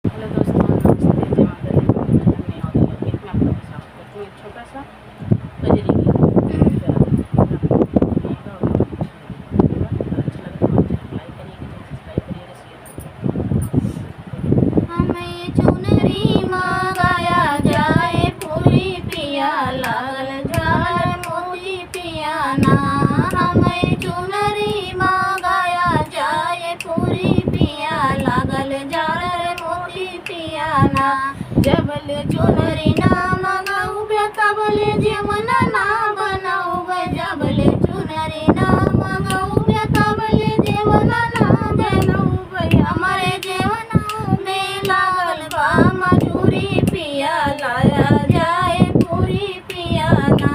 Hello दोस्तों, नमस्ते। जय माता दी। मैं और लोकगीत में आप लोगों का स्वागत करती हूँ। एक छोटा सा कजरी गीत अच्छा लगा तो हमारे चैनल को लाइक करिएगा, सब्सक्राइब करिएगा, शेयर करिएगा। हमें चुनरी मंगाया जाए पूरी पिया लागल झालर मोती पिया ना। हमें चुनरी मंगाया जाए पूरी पिया लागल झालर मोती पिया ना। जबल चुनरी ना मंगाऊ तबल जीवन ना बनाऊ। जबल चुनरी ना मंगाऊ तबल जीवन ना बनाऊ। हमारे जीवन में लागल बा मजूरी पिया लाया जाए पूरी पिया ना।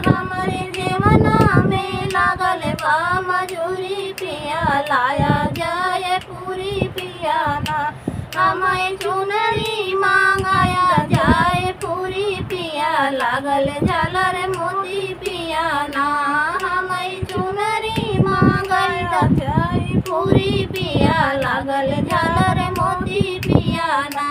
हमारे जीवन में लागल बा मजूरी पिया लाया जाए पूरी पिया ना। हमें चुनरी मंगाया जाए पूरी पिया लागल झालर मोती पिया ना। हमें चुनरी मंगाया जाए पूरी पिया लागल झालर मोती पिया ना।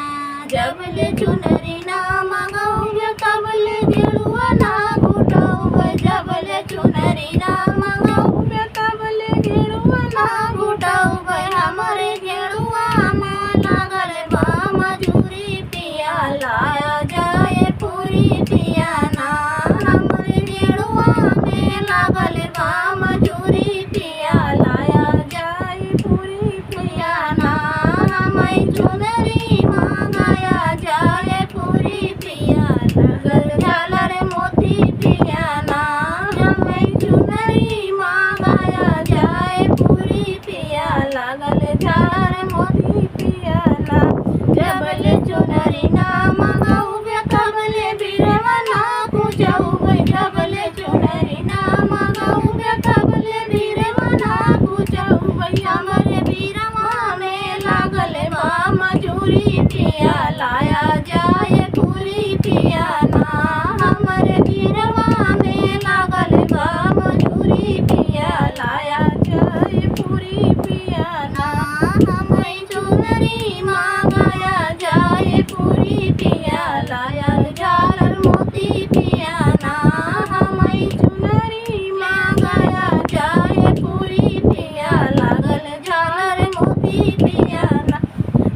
जबले चुनरी ना मंगाऊ तबले गेरुआ ना घुटाऊ। जबले चुनरी ना मंगाऊ तबले गेरुआ ना घुटाऊ। हमारे गेरुआ में लागल बा मजूरी पिया लाया जाए पूरी पिया ना। हमारे गेरुआ में लागल बा मजूरी पिया लाया जाए पूरी पिया ना। हमें चुनरी मंगाया जाए पूरी पिया लागल झालर मोती पिया ना। हमें चुनरी मंगाया जाए पूरी पिया लागल झालर मोती पिया ना। जबल चुनरी ना मंगाऊ तबले बिरवा ना कुचाऊ। जबल चुनरी ना मंगाऊ तबले बिरवा ना कुचाऊ। हमारे बिरवा में लागल बा मजूरी पिया लाया जाए पूरी पिया ना। हमारे बिरवा में लागल बा मजूरी पिया लाया जाए पूरी पिया ना। हमें चुनरी मंगाया जाए पूरी पिया लाया झालर मोती पिया ना। हमें चुनरी मंगाया जाए पूरी पिया लागल झालर मोती पिया ना।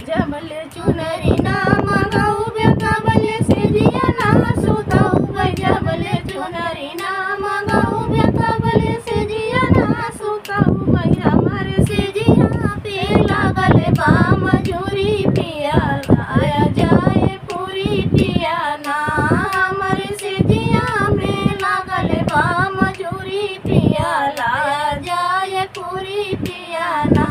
जबल चुनरी ना मंगाऊ तबल सेजिया ना सुताऊ। जबल चुनरी ना मंगाऊ तबल सेजिया ना सुताऊ। हमारे सेजिया पे लागल बा मजूरी पिया लाया जाए पूरी पिया ना। हमारे सेजिया में लागल बा मजूरी पिया लाया जाए पूरी पिया ना।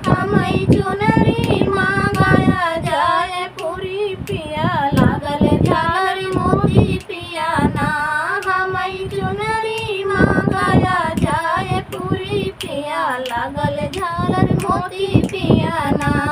हमें चुनरी मंगाया जाए पूरी पिया लागल झालर मोती पिया ना। हमें चुनरी मंगाया जाए पूरी पिया लागल झालर मोती पिया ना।